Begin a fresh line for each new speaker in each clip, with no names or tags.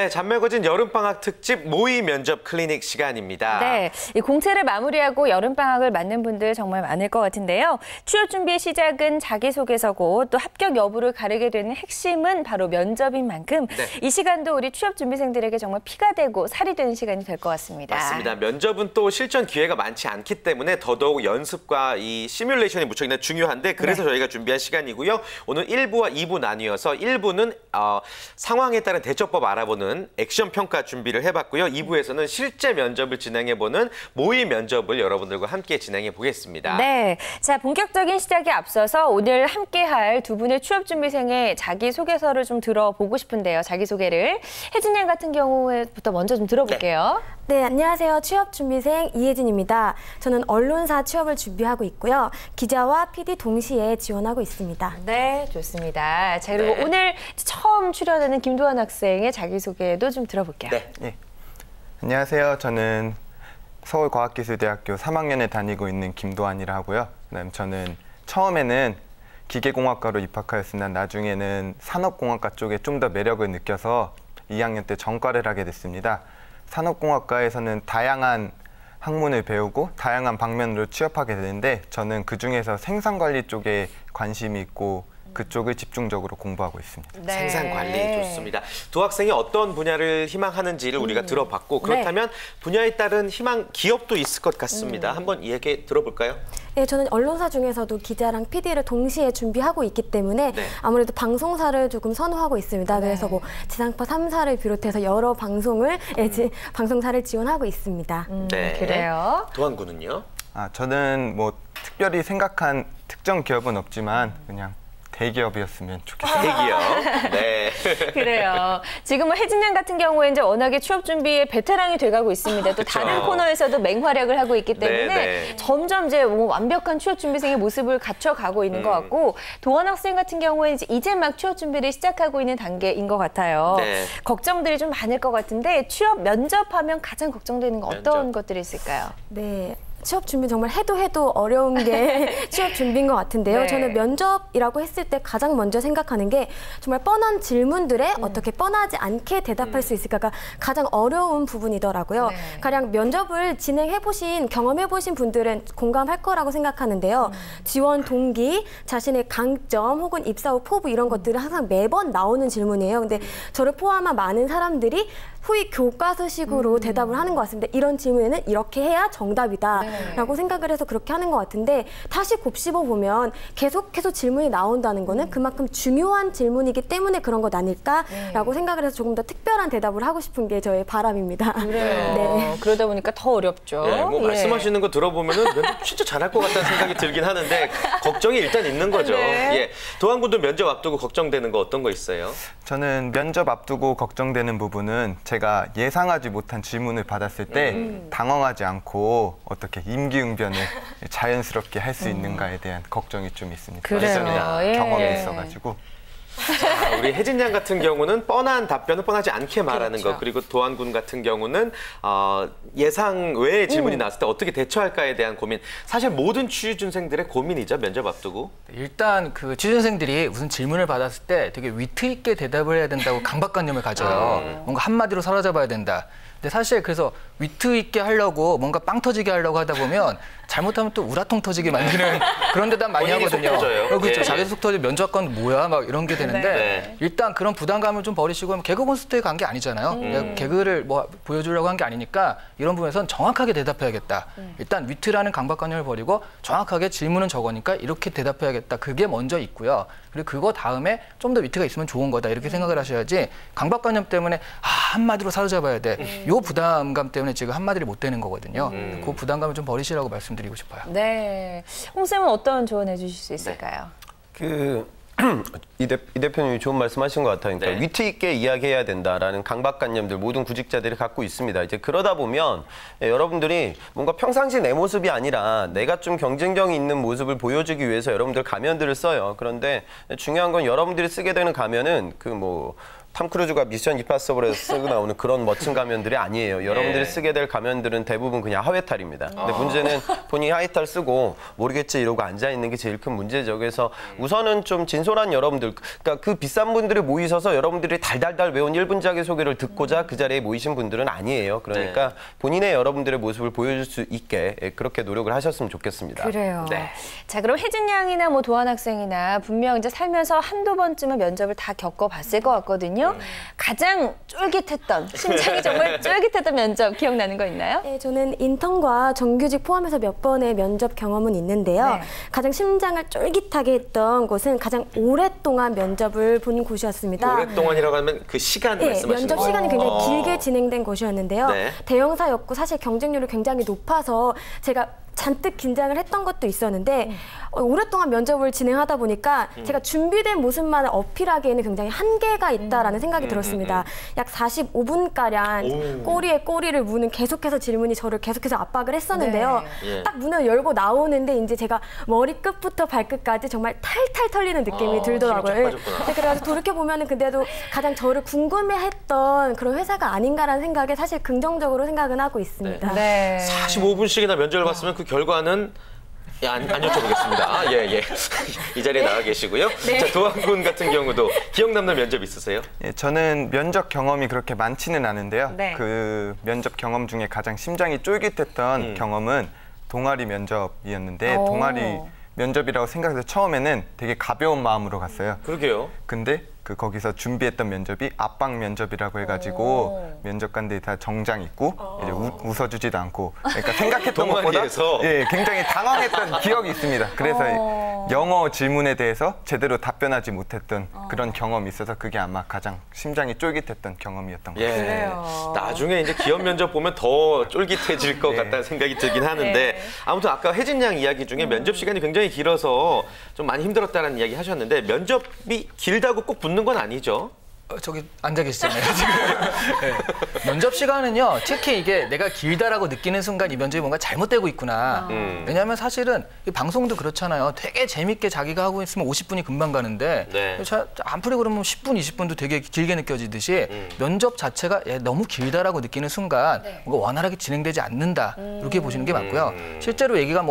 네, 잔매거진 여름방학 특집 모의 면접 클리닉 시간입니다.
네, 이 공채를 마무리하고 여름방학을 맞는 분들 정말 많을 것 같은데요. 취업 준비의 시작은 자기소개서고 또 합격 여부를 가르게 되는 핵심은 바로 면접인 만큼 이 시간도 우리 취업 준비생들에게 정말 피가 되고 살이 되는 시간이 될 것 같습니다.
맞습니다. 면접은 또 실전 기회가 많지 않기 때문에 더더욱 연습과 이 시뮬레이션이 무척이나 중요한데 그래서 저희가 준비한 시간이고요. 오늘 1부와 2부 나뉘어서 1부는 상황에 따른 대처법 알아보는 액션 평가 준비를 해봤고요. 2부에서는 실제 면접을 진행해보는 모의 면접을 여러분들과 함께 진행해 보겠습니다.
네, 자 본격적인 시작에 앞서서 오늘 함께할 두 분의 취업 준비생의 자기소개서를 좀 들어보고 싶은데요. 자기소개를 혜진 양 같은 경우에부터 먼저 좀 들어볼게요.
네, 안녕하세요. 취업 준비생 이혜진입니다. 저는 언론사 취업을 준비하고 있고요. 기자와 PD 동시에 지원하고 있습니다.
네, 좋습니다. 자, 그리고 오늘 처음 출연하는 김도환 학생의 자기소개도 좀 들어볼게요.
네. 안녕하세요. 저는 서울과학기술대학교 3학년에 다니고 있는 김도환이라 하고요. 그다음 저는 처음에는 기계공학과로 입학하였으나 나중에는 산업공학과 쪽에 좀 더 매력을 느껴서 2학년 때 전과를 하게 됐습니다. 산업공학과에서는 다양한 학문을 배우고 다양한 방면으로 취업하게 되는데 저는 그중에서 생산관리 쪽에 관심이 있고 그쪽을 집중적으로 공부하고 있습니다.
네.
생산관리 좋습니다. 두 학생이 어떤 분야를 희망하는지를 우리가 들어봤고 그렇다면 분야에 따른 희망 기업도 있을 것 같습니다. 한번 이 얘기 들어볼까요?
네, 저는 언론사 중에서도 기자랑 PD를 동시에 준비하고 있기 때문에 아무래도 방송사를 조금 선호하고 있습니다. 그래서 뭐 지상파 3사를 비롯해서 여러 방송을 방송사를 지원하고 있습니다.
네.
그래요.
도환 군은요?
저는 뭐 특별히 생각한 특정 기업은 없지만 그냥 대기업이었으면 좋겠어요.
대기업. 네.
그래요. 지금은 혜진 양 같은 경우에 이제 워낙에 취업 준비에 베테랑이 돼가고 있습니다. 또 다른 코너에서도 맹활약을 하고 있기 때문에 점점 이제 뭐 완벽한 취업 준비생의 모습을 갖춰가고 있는 것 같고 도환 학생 같은 경우에 이제 막 취업 준비를 시작하고 있는 단계인 것 같아요. 걱정들이 좀 많을 것 같은데 취업 면접하면 가장 걱정되는 거 어떤 것들이 있을까요?
네. 취업 준비 정말 해도 어려운 게 취업 준비인 것 같은데요. 저는 면접이라고 했을 때 가장 먼저 생각하는 게 정말 뻔한 질문들에 어떻게 뻔하지 않게 대답할 수 있을까가 가장 어려운 부분이더라고요. 가령 면접을 진행해보신, 경험해보신 분들은 공감할 거라고 생각하는데요. 지원 동기, 자신의 강점 혹은 입사 후 포부 이런 것들은 항상 매번 나오는 질문이에요. 근데 저를 포함한 많은 사람들이 후위 교과서식으로 대답을 하는 것 같습니다. 이런 질문에는 이렇게 해야 정답이다 라고 생각을 해서 그렇게 하는 것 같은데 다시 곱씹어 보면 계속해서 질문이 나온다는 거는 그만큼 중요한 질문이기 때문에 그런 것 아닐까라고 생각을 해서 조금 더 특별한 대답을 하고 싶은 게 저의 바람입니다.
그래요. 그러다 보니까 더 어렵죠.
뭐 말씀하시는 거 들어보면은 면접 진짜 잘할 것 같다는 생각이 들긴 하는데 걱정이 일단 있는 거죠. 도환 군도 면접 앞두고 걱정되는 거 어떤 거 있어요?
저는 면접 앞두고 걱정되는 부분은 제가 예상하지 못한 질문을 받았을 때 당황하지 않고 어떻게 임기응변을 자연스럽게 할 수 있는가에 대한 걱정이 좀 있습니다.
그래요.
경험이 있어가지고.
자, 우리 혜진 양 같은 경우는 뻔한 답변을 뻔하지 않게 말하는 것, 그리고 도환 군 같은 경우는 예상 외의 질문이 나왔을 때 어떻게 대처할까에 대한 고민. 사실 모든 취준생들의 고민이죠, 면접 앞두고.
일단 그 취준생들이 무슨 질문을 받았을 때 되게 위트 있게 대답을 해야 된다고 강박관념을 가져요. 뭔가 한마디로 사로잡아야 된다. 근데 사실 그래서 위트 있게 하려고 뭔가 빵 터지게 하려고 하다 보면 잘못하면 또 우라통 터지게 만드는 그런 대답 많이 하거든요. 그렇죠. 자기 속 터지 면접관 뭐야 막 이런 게 되는데 일단 그런 부담감을 좀 버리시고 개그 콘서트에 간 게 아니잖아요. 내가 개그를 뭐 보여주려고 한 게 아니니까 이런 부분에선 정확하게 대답해야겠다. 일단 위트라는 강박관념을 버리고 정확하게 질문은 저거니까 이렇게 대답해야겠다. 그게 먼저 있고요. 그리고 그거 다음에 좀 더 위트가 있으면 좋은 거다 이렇게 생각을 하셔야지 강박관념 때문에 한마디로 사로잡아야 돼. 요 부담감 때문에 지금 한마디를 못 되는 거거든요. 그 부담감을 좀 버리시라고 말씀드리고 싶어요.
네. 홍 쌤은 어떤 조언해 주실 수 있을까요?
이 대표님이 좋은 말씀하신 것 같아요. 그러니까 위트 있게 이야기해야 된다라는 강박관념들 모든 구직자들이 갖고 있습니다. 이제 그러다 보면 여러분들이 뭔가 평상시 내 모습이 아니라 내가 좀 경쟁력이 있는 모습을 보여주기 위해서 여러분들 가면들을 써요. 그런데 중요한 건 여러분들이 쓰게 되는 가면은 탐 크루즈가 미션 임파서블에서 쓰고 나오는 그런 멋진 가면들이 아니에요. 여러분들이 쓰게 될 가면들은 대부분 그냥 하회탈입니다. 근데 문제는 본인이 하회탈 쓰고 모르겠지 이러고 앉아있는 게 제일 큰 문제죠. 그래서 우선은 좀 진솔한 여러분들, 그러니까 그 비싼 분들이 모이셔서 여러분들이 달달달 외운 1분 자기소개를 듣고자 그 자리에 모이신 분들은 아니에요. 그러니까 본인의 여러분들의 모습을 보여줄 수 있게 그렇게 노력을 하셨으면 좋겠습니다.
그래요. 자, 그럼 혜진 양이나 뭐 도한 학생이나 분명 이제 살면서 한두 번쯤은 면접을 다 겪어봤을 것 같거든요. 가장 쫄깃했던, 심장이 정말 쫄깃했던 면접 기억나는 거 있나요?
네, 저는 인턴과 정규직 포함해서 몇 번의 면접 경험은 있는데요. 가장 심장을 쫄깃하게 했던 곳은 가장 오랫동안 면접을 본 곳이었습니다.
오랫동안이라고 하면 그 시간 말씀하시는
면접
거예요?
시간이 굉장히 길게 진행된 곳이었는데요. 대형사였고 사실 경쟁률이 굉장히 높아서 제가 잔뜩 긴장을 했던 것도 있었는데 오랫동안 면접을 진행하다 보니까 제가 준비된 모습만을 어필하기에는 굉장히 한계가 있다라는 생각이 들었습니다. 약 45분가량 꼬리에 꼬리를 무는 계속해서 질문이 저를 계속해서 압박을 했었는데요. 딱 문을 열고 나오는데 이제 제가 머리끝부터 발끝까지 정말 탈탈 털리는 느낌이 들더라고요. 그래서 돌이켜보면은 근데도 가장 저를 궁금해했던 그런 회사가 아닌가라는 생각에 사실 긍정적으로 생각은 하고 있습니다.
45분씩이나 면접을 봤으면 그 결과는 안 여쭤보겠습니다. 이 자리에 나와 계시고요. 자, 도한 군 같은 경우도 기억 남는 면접 있으세요?
저는 면접 경험이 그렇게 많지는 않은데요. 그 면접 경험 중에 가장 심장이 쫄깃했던 경험은 동아리 면접이었는데 동아리 면접이라고 생각해서 처음에는 되게 가벼운 마음으로 갔어요.
그러게요.
근데 거기서 준비했던 면접이 압박 면접이라고 해가지고 면접관들이 다 정장 입고 이제 웃어주지도 않고, 그러니까 생각했던 것보다 굉장히 당황했던 기억이 있습니다. 그래서 영어 질문에 대해서 제대로 답변하지 못했던 그런 경험이 있어서 그게 아마 가장 심장이 쫄깃했던 경험이었던 것 같아요.
나중에 이제 기업 면접 보면 더 쫄깃해질 것 같다는 생각이 들긴 하는데 아무튼 아까 혜진 양 이야기 중에 면접 시간이 굉장히 길어서 좀 많이 힘들었다는 이야기 하셨는데 면접이 길다고 꼭 붙는 건 아니죠?
저기 앉아 계시잖아요, 지금. 면접 시간은요, 특히 이게 내가 길다라고 느끼는 순간 이 면접이 뭔가 잘못되고 있구나. 왜냐하면 사실은 이 방송도 그렇잖아요. 되게 재밌게 자기가 하고 있으면 50분이 금방 가는데 안 풀리고 그러면 10분, 20분도 되게 길게 느껴지듯이 면접 자체가 너무 길다라고 느끼는 순간 뭔가 원활하게 진행되지 않는다. 이렇게 보시는 게 맞고요. 실제로 얘기가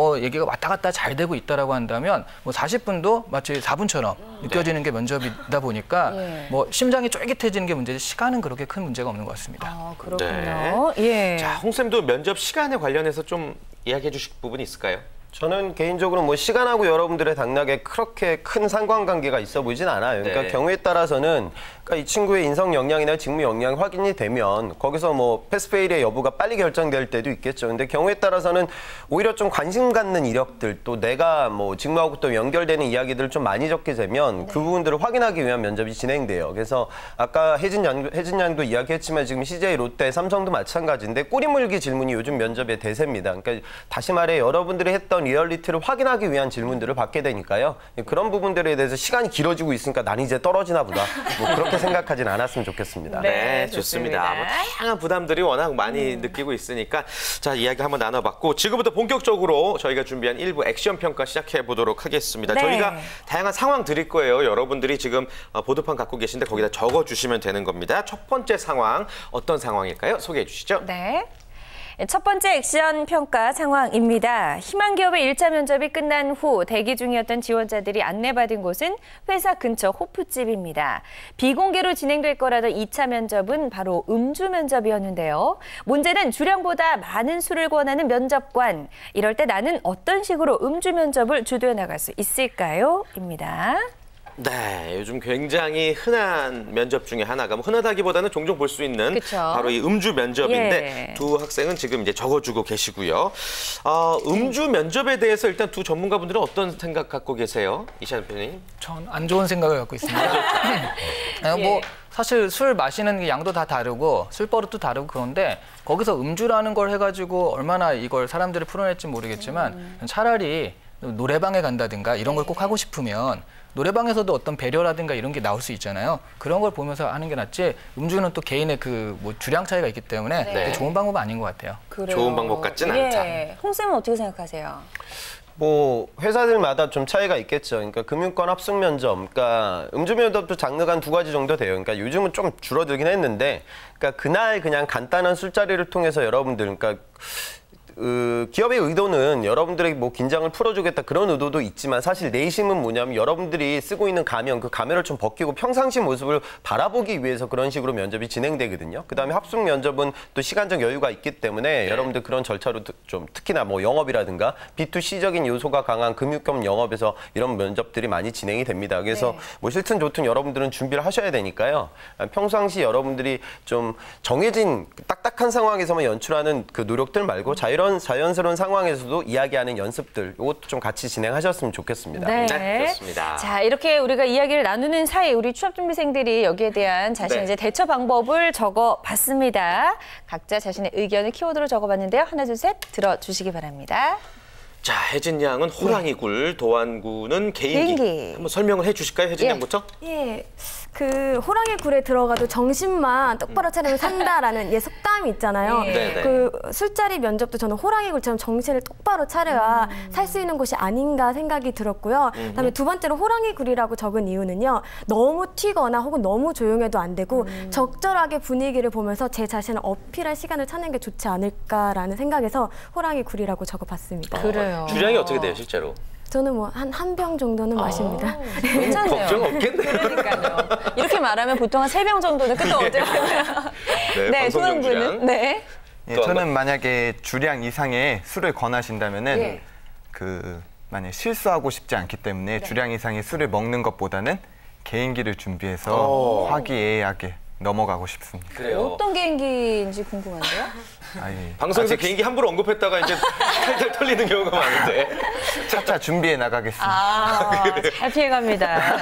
왔다 갔다 잘 되고 있다라고 한다면 뭐 40분도 마치 4분처럼 느껴지는 게 면접이다 보니까 뭐 심장이 쫄깃해지는 게 문제지 시간은 그렇게 큰 문제가 없는 것 같습니다.
그렇군요.
자, 홍 쌤도 면접 시간에 관련해서 좀 이야기해 주실 부분이 있을까요?
저는 개인적으로 뭐 시간하고 여러분들의 당락에 그렇게 큰 상관관계가 있어 보이진 않아요. 그러니까 경우에 따라서는 그러니까 이 친구의 인성 역량이나 직무 역량이 확인이 되면 거기서 뭐 패스페일의 여부가 빨리 결정될 때도 있겠죠. 근데 경우에 따라서는 오히려 좀 관심 갖는 이력들 또 내가 뭐 직무하고 또 연결되는 이야기들을 좀 많이 적게 되면 그 부분들을 확인하기 위한 면접이 진행돼요. 그래서 아까 혜진 양도 이야기했지만 지금 CJ, 롯데, 삼성도 마찬가지인데 꼬리물기 질문이 요즘 면접의 대세입니다. 그러니까 다시 말해 여러분들이 했던 리얼리티를 확인하기 위한 질문들을 받게 되니까요. 그런 부분들에 대해서 시간이 길어지고 있으니까 난 이제 떨어지나 보다. 뭐 그렇게 생각하진 않았으면 좋겠습니다.
네, 좋습니다. 뭐 다양한 부담들이 워낙 많이 느끼고 있으니까 자, 이야기 한번 나눠봤고 지금부터 본격적으로 저희가 준비한 1부 액션 평가 시작해 보도록 하겠습니다. 저희가 다양한 상황 드릴 거예요. 여러분들이 지금 보드판 갖고 계신데 거기다 적어주시면 되는 겁니다. 첫 번째 상황 어떤 상황일까요? 소개해 주시죠.
첫 번째 액션 평가 상황입니다. 희망기업의 1차 면접이 끝난 후 대기 중이었던 지원자들이 안내받은 곳은 회사 근처 호프집입니다. 비공개로 진행될 거라던 2차 면접은 바로 음주 면접이었는데요. 문제는 주량보다 많은 술을 권하는 면접관. 이럴 때 나는 어떤 식으로 음주 면접을 주도해 나갈 수 있을까요? 입니다.
네, 요즘 굉장히 흔한 면접 중에 하나가 뭐 흔하다기보다는 종종 볼 수 있는 바로 이 음주 면접인데 두 학생은 지금 이제 적어주고 계시고요. 음주 면접에 대해서 일단 두 전문가분들은 어떤 생각 갖고 계세요? 이시안 대표님?
전 안 좋은 생각을 갖고 있습니다. 뭐 사실 술 마시는 양도 다 다르고 술버릇도 다르고 그런데 거기서 음주라는 걸 해가지고 얼마나 이걸 사람들이 풀어낼지 모르겠지만 차라리 노래방에 간다든가 이런 걸 꼭 하고 싶으면 노래방에서도 어떤 배려라든가 이런 게 나올 수 있잖아요. 그런 걸 보면서 하는 게 낫지 음주는 또 개인의 그 뭐 주량 차이가 있기 때문에
네.
좋은 방법은 아닌 것 같아요.
그래요.
좋은 방법 같진
예.
않다.
홍 쌤은 어떻게 생각하세요?
뭐 회사들마다 좀 차이가 있겠죠. 그러니까 금융권 합숙 면접, 그러니까 음주 면접도 장르가 한 2가지 정도 돼요. 그러니까 요즘은 좀 줄어들긴 했는데, 그러니까 그날 그냥 간단한 술자리를 통해서 여러분들, 그러니까 기업의 의도는 여러분들에게 뭐 긴장을 풀어주겠다 그런 의도도 있지만 사실 내심은 뭐냐면 여러분들이 쓰고 있는 가면 그 가면을 좀 벗기고 평상시 모습을 바라보기 위해서 그런 식으로 면접이 진행되거든요. 그다음에 합숙 면접은 또 시간적 여유가 있기 때문에 여러분들 그런 절차로 좀 특히나 뭐 영업이라든가 B2C적인 요소가 강한 금융권 영업에서 이런 면접들이 많이 진행이 됩니다. 그래서 뭐 싫든 좋든 여러분들은 준비를 하셔야 되니까요. 평상시 여러분들이 좀 정해진 딱딱한 상황에서만 연출하는 그 노력들 말고 자연스러운 상황에서도 이야기하는 연습들 이것도 좀 같이 진행하셨으면 좋겠습니다.
네.
그렇습니다.
자, 이렇게 우리가 이야기를 나누는 사이 우리 취업준비생들이 여기에 대한 자신의 이제 대처 방법을 적어봤습니다. 각자 자신의 의견을 키워드로 적어봤는데요. 하나, 둘, 셋 들어주시기 바랍니다.
자, 혜진 양은 호랑이굴, 도안구는 개인기. 한번 설명을 해주실까요, 혜진 양부터?
예, 그 호랑이 굴에 들어가도 정신만 똑바로 차리면 산다라는 속담이 있잖아요.
네.
그 술자리 면접도 저는 호랑이 굴처럼 정신을 똑바로 차려야 살 수 있는 곳이 아닌가 생각이 들었고요. 그다음에 두 번째로 호랑이 굴이라고 적은 이유는요. 너무 튀거나 혹은 너무 조용해도 안 되고 적절하게 분위기를 보면서 제 자신을 어필할 시간을 찾는 게 좋지 않을까라는 생각에서 호랑이 굴이라고 적어봤습니다.
그래요.
주량이 어떻게 돼요, 실제로?
저는 뭐 한 병 정도는 마십니다.
괜찮네요.
걱정 없겠네요.
그러니까요. 이렇게 말하면 보통 한 3병 정도는 끄떡어져요. 네,
방송용 주량.
도안구는. 네.
예, 저는 만약에 주량 이상의 술을 권하신다면은 만약 실수하고 싶지 않기 때문에 주량 이상의 술을 먹는 것보다는 개인기를 준비해서 화기애애하게 넘어가고 싶습니다.
그래요.
어떤 개인기인지 궁금한데요?
방송에서 개인기 함부로 언급했다가 이제 탈탈 털리는 경우가 많은데.
차차 준비해 나가겠습니다.
잘 피해갑니다.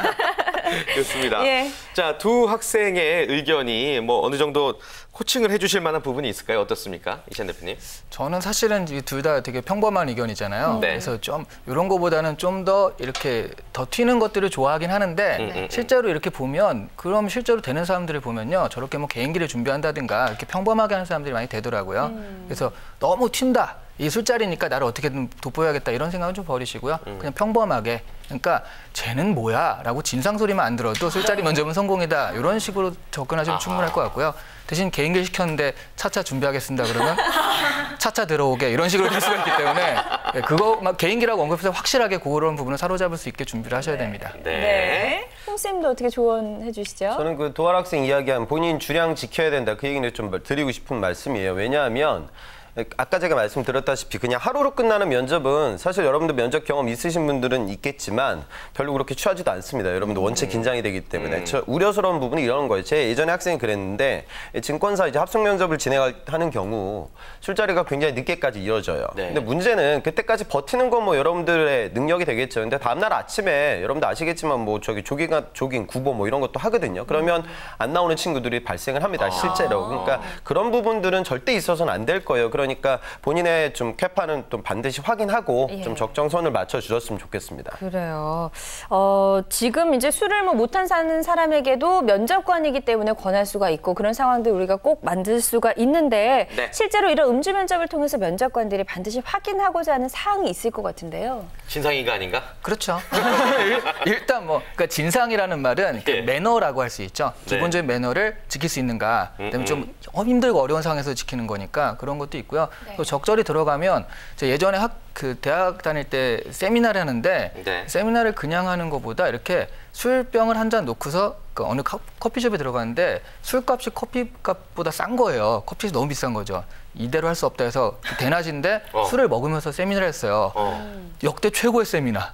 좋습니다.
예.
자, 두 학생의 의견이 뭐 어느 정도 코칭을 해주실 만한 부분이 있을까요? 어떻습니까? 이찬 대표님.
저는 사실은 둘 다 되게 평범한 의견이잖아요.
네.
그래서 좀 이런 거보다는 좀 더 이렇게 더 튀는 것들을 좋아하긴 하는데 실제로 이렇게 보면 그럼 실제로 되는 사람들을 보면요. 저렇게 뭐 개인기를 준비한다든가 이렇게 평범하게 하는 사람들이 많이 되더라고요. 그래서 너무 튄다. 이 술자리니까 나를 어떻게든 돋보여야겠다 이런 생각은 좀 버리시고요. 그냥 평범하게. 그러니까 쟤는 뭐야? 라고 진상소리만 안 들어도 술자리 면접은 성공이다. 이런 식으로 접근하시면 충분할 것 같고요. 대신 개인기를 시켰는데 차차 준비하겠습니다. 그러면 차차 들어오게 이런 식으로 될 수가 있기 때문에 그거 막 개인기라고 언급해서 확실하게 그런 부분을 사로잡을 수 있게 준비를 하셔야 됩니다.
네. 홍 쌤도 어떻게 조언해 주시죠?
저는 그 도안 학생 이야기한 본인 주량 지켜야 된다 그 얘기를 좀 드리고 싶은 말씀이에요. 왜냐하면 아까 제가 말씀드렸다시피 그냥 하루로 끝나는 면접은 사실 여러분들 면접 경험 있으신 분들은 있겠지만 별로 그렇게 취하지도 않습니다. 여러분들 원체 긴장이 되기 때문에. 저 우려스러운 부분이 이런 거예요. 제 예전에 학생이 그랬는데 증권사 이제 합숙 면접을 진행하는 경우 술자리가 굉장히 늦게까지 이어져요.
네.
근데 문제는 그때까지 버티는 건 뭐 여러분들의 능력이 되겠죠. 근데 다음날 아침에 여러분들 아시겠지만 뭐 저기 조깅, 구보 뭐 이런 것도 하거든요. 그러면 안 나오는 친구들이 발생을 합니다. 실제로. 그러니까 그런 부분들은 절대 있어서는 안 될 거예요. 그러니까 본인의 좀 캐파는 좀 반드시 확인하고 좀 적정선을 맞춰 주셨으면 좋겠습니다.
그래요. 지금 이제 술을 뭐 못한 사는 사람에게도 면접관이기 때문에 권할 수가 있고 그런 상황들 우리가 꼭 만들 수가 있는데 실제로 이런 음주 면접을 통해서 면접관들이 반드시 확인하고자 하는 사항이 있을 것 같은데요.
진상인가 아닌가?
그렇죠. 일단 뭐 그러니까 진상이라는 말은 매너라고 할 수 있죠. 기본적인 매너를 지킬 수 있는가. 그다음에 좀 힘들고 어려운 상황에서 지키는 거니까 그런 것도 있고요. 또 적절히 들어가면 예전에 대학 다닐 때 세미나를 하는데 세미나를 그냥 하는 것보다 이렇게 술병을 한 잔 놓고서 그 어느 커피숍에 들어갔는데 술값이 커피값보다 싼 거예요. 커피값이 너무 비싼 거죠. 이대로 할 수 없다 해서 대낮인데 술을 먹으면서 세미나를 했어요. 역대 최고의 세미나.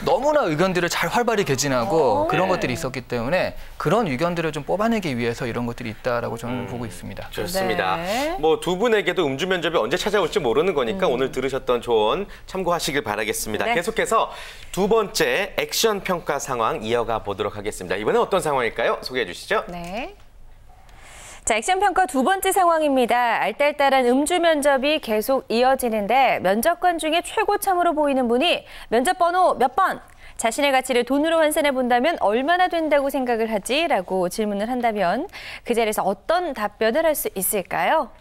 너무나 의견들을 잘 활발히 개진하고 그런 것들이 있었기 때문에 그런 의견들을 좀 뽑아내기 위해서 이런 것들이 있다라고 저는 보고 있습니다.
좋습니다. 뭐 두 분에게도 음주 면접이 언제 찾아올지 모르는 거니까 오늘 들으셨던 조언 참고하시길 바라겠습니다. 계속해서 두 번째 액션 평가 상황 이어가 보도록 하겠습니다. 이번엔 어떤 상황일까요? 소개해 주시죠.
네. 자, 액션 평가 두 번째 상황입니다. 알딸딸한 음주 면접이 계속 이어지는데 면접관 중에 최고참으로 보이는 분이 면접 번호 몇 번? 자신의 가치를 돈으로 환산해 본다면 얼마나 된다고 생각을 하지? 라고 질문을 한다면 그 자리에서 어떤 답변을 할 수 있을까요?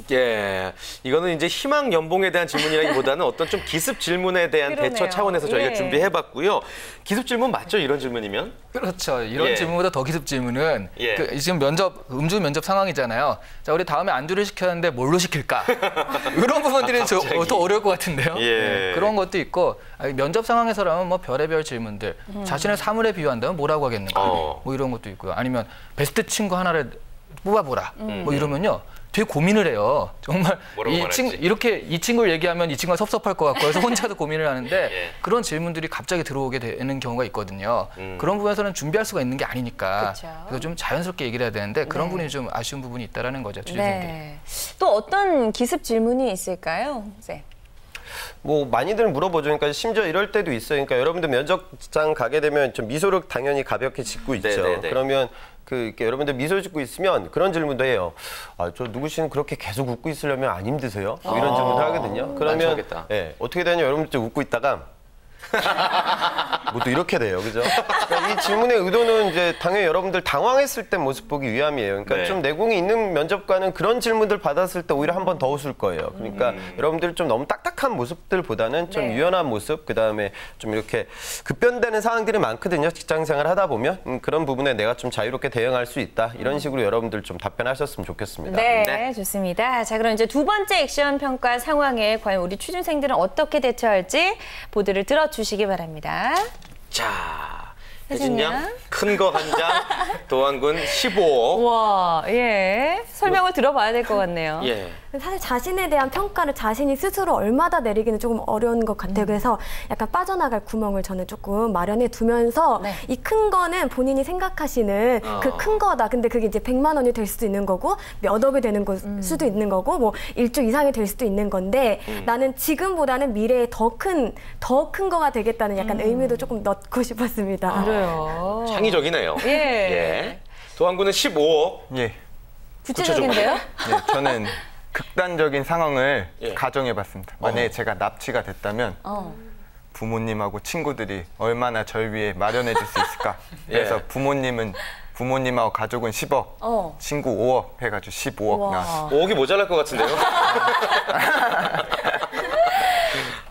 예, 이거는 이제 희망 연봉에 대한 질문이라기보다는 어떤 좀 기습 질문에 대한
그러네요.
대처 차원에서 저희가
예.
준비해봤고요. 기습 질문 맞죠? 이런 질문이면?
그렇죠. 이런
예.
질문보다 더 기습 질문은
예.
지금 음주 면접 상황이잖아요. 자, 우리 다음에 안주를 시켰는데 뭘로 시킬까? 이런 부분들이 더 어려울 것 같은데요.
예.
네, 그런 것도 있고 면접 상황에서라면 뭐 별의별 질문들, 자신의 사물에 비유한다면 뭐라고 하겠는가? 뭐 이런 것도 있고요. 아니면 베스트 친구 하나를 뽑아보라. 뭐 이러면요. 되게 고민을 해요. 정말 이 친구를 얘기하면 이 친구가 섭섭할 것 같고 그래서 혼자도 고민을 하는데
예.
그런 질문들이 갑자기 들어오게 되는 경우가 있거든요. 그런 부분에서는 준비할 수가 있는 게 아니니까
그쵸.
그래서 좀 자연스럽게 얘기를 해야 되는데 그런
네.
부분이 좀 아쉬운 부분이 있다라는 거죠. 취준생들이.
네. 또 어떤 기습 질문이 있을까요, 쌤?
뭐 많이들 물어보죠. 그러니까 심지어 이럴 때도 있어요. 그러니까 여러분들 면접장 가게 되면 좀 미소를 당연히 가볍게 짓고 있죠.
네네네.
그러면 이렇게 여러분들 미소 짓고 있으면 그런 질문도 해요. 아, 저 누구시는 그렇게 계속 웃고 있으려면 안 힘드세요? 뭐 이런 질문도 하거든요. 그러면
하겠다.
예, 어떻게 되냐? 여러분들 좀 웃고 있다가 뭐 또 이렇게 돼요, 그죠? 그러니까 이 질문의 의도는 이제 당연히 여러분들 당황했을 때 모습 보기 위함이에요. 그러니까
네.
좀 내공이 있는 면접관은 그런 질문들 받았을 때 오히려 한 번 더 웃을 거예요. 그러니까 여러분들 좀 너무 딱딱한 모습들보다는 좀
네.
유연한 모습, 그 다음에 좀 이렇게 급변되는 상황들이 많거든요. 직장생활 하다 보면 그런 부분에 내가 좀 자유롭게 대응할 수 있다. 이런 식으로 여러분들 좀 답변하셨으면 좋겠습니다.
네,
네.
좋습니다. 자, 그럼 이제 두 번째 액션 평가 상황에 과연 우리 취준생들은 어떻게 대처할지 보드를 들어주시기 바랍니다.
자,
혜진
혜진
양.
양, 큰 거 한 장, 도안군 15.
와, 예. 설명을 들어봐야 될 것 같네요.
예.
사실 자신에 대한 평가를 자신이 스스로 얼마나 내리기는 조금 어려운 것 같아요. 그래서 약간 빠져나갈 구멍을 저는 조금 마련해 두면서
네.
이 큰 거는 본인이 생각하시는 그 큰 거다. 근데 그게 이제 100만 원이 될 수도 있는 거고 몇 억이 되는 수도 있는 거고 뭐 1조 이상이 될 수도 있는 건데 나는 지금보다는 미래에 더 큰 거가 되겠다는 약간 의미도 조금 넣고 싶었습니다.
그래요.
창의적이네요.
예.
예. 도안군은 15억.
예.
구체적인데요?
네, 저는 극단적인 상황을
예.
가정해봤습니다. 만약에 제가 납치가 됐다면 부모님하고 친구들이 얼마나 절 위해 마련해줄 수 있을까? 그래서
예.
부모님하고 가족은 10억, 친구 5억 해가지고 15억 나왔어요.
5억이 모자랄 것 같은데요?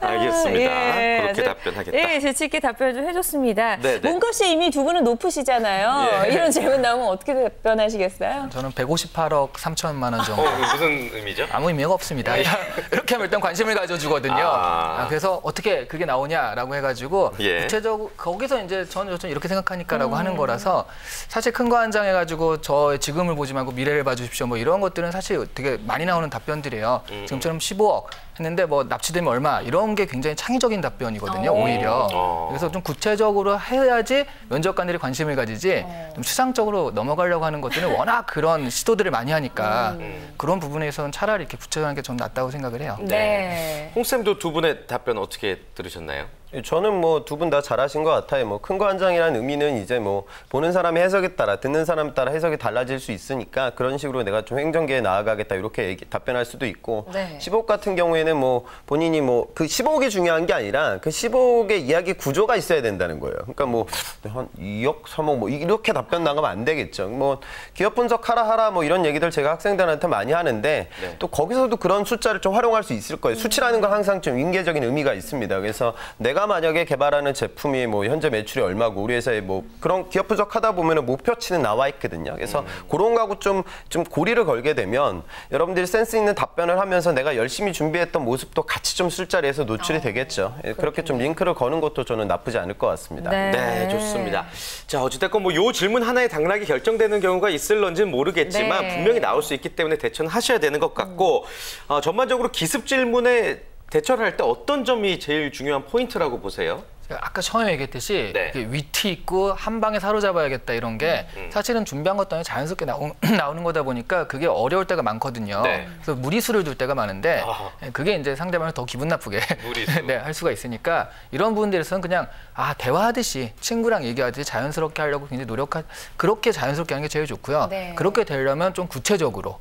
알겠습니다.
예,
그렇게
아주,
답변하겠다.
예, 재치 있게 답변을 좀 해줬습니다.
네네.
몸값이 이미 두 분은 높으시잖아요.
예.
이런 질문 나오면 어떻게 답변하시겠어요?
저는 158억 3천만 원 정도.
무슨 의미죠?
아무 의미가 없습니다. 이렇게 하면 일단 관심을 가져주거든요. 그래서 어떻게 그게 나오냐라고 해가지고
예.
구체적으로 거기서 이제 저는 이렇게 생각하니까라고 하는 거라서 사실 큰 거 한 장 해가지고 저 지금을 보지 말고 미래를 봐주십시오. 뭐 이런 것들은 사실 되게 많이 나오는 답변들이에요. 지금처럼 15억 했는데 뭐 납치되면 얼마 이런 게 굉장히 창의적인 답변이거든요. 오히려. 그래서 좀 구체적으로 해야지 면접관들이 관심을 가지지 좀 추상적으로 넘어가려고 하는 것들은 워낙 그런 시도들을 많이 하니까 그런 부분에서는 차라리 이렇게 구체적인 게 좀 낫다고 생각을 해요.
네.
홍쌤도 두 분의 답변 어떻게 들으셨나요?
저는 뭐 두 분 다 잘하신 것 같아요. 뭐 큰 거 한 장이라는 의미는 이제 뭐 보는 사람의 해석에 따라 듣는 사람에 따라 해석이 달라질 수 있으니까 그런 식으로 내가 좀 행정계에 나아가겠다 이렇게 답변할 수도 있고
네.
15억 같은 경우에는 뭐 본인이 뭐 그 15억이 중요한 게 아니라 그 15억의 이야기 구조가 있어야 된다는 거예요. 그러니까 뭐 한 2억, 3억 뭐 이렇게 답변 나가면 안 되겠죠. 뭐 기업 분석하라 뭐 이런 얘기들 제가 학생들한테 많이 하는데
네.
또 거기서도 그런 숫자를 좀 활용할 수 있을 거예요. 수치라는 건 항상 좀 윙계적인 의미가 있습니다. 그래서 내가 만약에 개발하는 제품이 뭐 현재 매출이 얼마고 우리 회사에 뭐 그런 기업 분석하다 보면은 목표치는 나와 있거든요. 그래서 그런 거하고 좀 고리를 걸게 되면 여러분들이 센스 있는 답변을 하면서 내가 열심히 준비했던 모습도 같이 좀 술자리에서 노출이 되겠죠. 그렇게 좀 링크를 거는 것도 저는 나쁘지 않을 것 같습니다.
네, 좋습니다. 자, 어찌됐건 뭐 요 질문 하나에 당락이 결정되는 경우가 있을런지는 모르겠지만
네.
분명히 나올 수 있기 때문에 대처는 하셔야 되는 것 같고 전반적으로 기습 질문에 대처를 할 때 어떤 점이 제일 중요한 포인트라고 보세요?
아까 처음에 얘기했듯이
네.
위트 있고 한 방에 사로잡아야겠다 이런 게 사실은 준비한 것도 아니고 자연스럽게 나오는 거다 보니까 그게 어려울 때가 많거든요.
네.
그래서 무리수를 둘 때가 많은데 그게 이제 상대방을 더 기분 나쁘게 네, 할 수가 있으니까 이런 부분들에서는 그냥 대화하듯이 친구랑 얘기하듯이 자연스럽게 하려고 굉장히 그렇게 자연스럽게 하는 게 제일 좋고요.
네.
그렇게 되려면 좀 구체적으로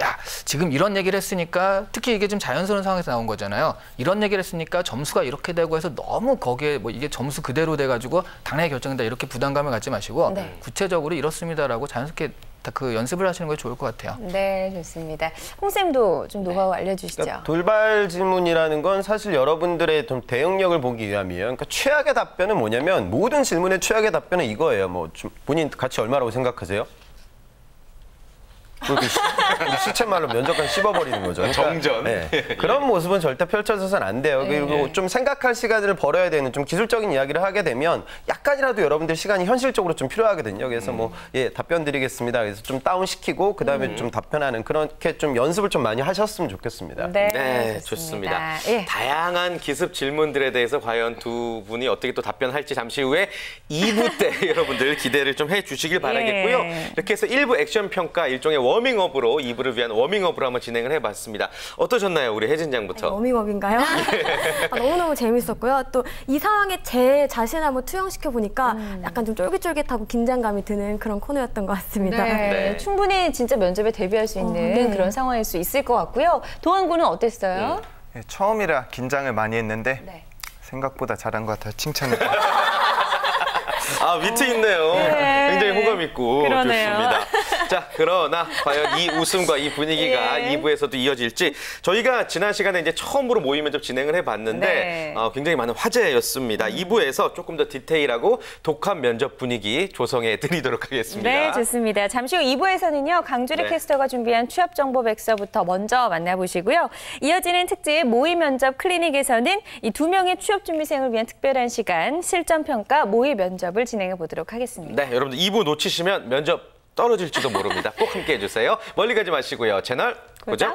야, 지금 이런 얘기를 했으니까 특히 이게 좀 자연스러운 상황에서 나온 거잖아요. 이런 얘기를 했으니까 점수가 이렇게 되고 해서 너무 거기에 뭐 이게 점수 그대로 돼가지고 당연히 결정된다 이렇게 부담감을 갖지 마시고
네.
구체적으로 이렇습니다라고 자연스럽게 그 연습을 하시는 게 좋을 것 같아요.
네, 좋습니다. 홍 쌤도 좀 노하우 알려주시죠.
그러니까 돌발 질문이라는 건 사실 여러분들의 좀 대응력을 보기 위함이에요. 그러니까 최악의 답변은 뭐냐면 모든 질문의 최악의 답변은 이거예요. 뭐 본인 가치 얼마라고 생각하세요? 그렇게 시쳇말로 면접관 씹어버리는 거죠. 그러니까,
정전.
네. 그런 모습은 절대 펼쳐져서는 안 돼요. 그리고 좀 생각할 시간을 벌어야 되는 좀 기술적인 이야기를 하게 되면 약간이라도 여러분들 시간이 현실적으로 좀 필요하거든요. 그래서 답변 드리겠습니다. 그래서 좀 다운시키고 그다음에 좀 답변하는 그렇게 좀 연습을 좀 많이 하셨으면 좋겠습니다.
네, 좋습니다.
예.
다양한 기습 질문들에 대해서 과연 두 분이 어떻게 또 답변할지 잠시 후에 2부 때 여러분들 기대를 좀 해주시길 바라겠고요.
예.
이렇게 해서 1부 액션 평가 일종의 워밍업으로 2부를 위한 워밍업으로 한번 진행을 해봤습니다. 어떠셨나요, 우리 혜진 양부터?
워밍업인가요? 너무너무 재밌었고요. 또 이 상황에 제 자신을 한번 투영시켜 보니까 약간 좀 쫄깃쫄깃하고 긴장감이 드는 그런 코너였던 것 같습니다.
네.
충분히 진짜 면접에 대비할 수 있는
네.
그런 상황일 수 있을 것 같고요. 도한 군은 어땠어요?
네, 처음이라 긴장을 많이 했는데
네.
생각보다 잘한 것 같아요. 칭찬을.
위트 있네요.
네.
굉장히 호감 있고
그러네요.
좋습니다. 자, 그러나 과연 이 웃음과 이 분위기가
예.
2부에서도 이어질지 저희가 지난 시간에 이제 처음으로 모의 면접 진행을 해봤는데
네.
굉장히 많은 화제였습니다. 2부에서 조금 더 디테일하고 독한 면접 분위기 조성해 드리도록 하겠습니다.
네, 좋습니다. 잠시 후 2부에서는요, 강주리
네.
캐스터가 준비한 취업 정보 백서부터 먼저 만나보시고요. 이어지는 특집 모의 면접 클리닉에서는 이 2명의 취업 준비생을 위한 특별한 시간, 실전 평가 모의 면접을 진행해 보도록 하겠습니다.
네, 여러분들 2부 놓치시면 면접 떨어질지도 모릅니다. 꼭 함께 해주세요. 멀리 가지 마시고요. 채널 고정.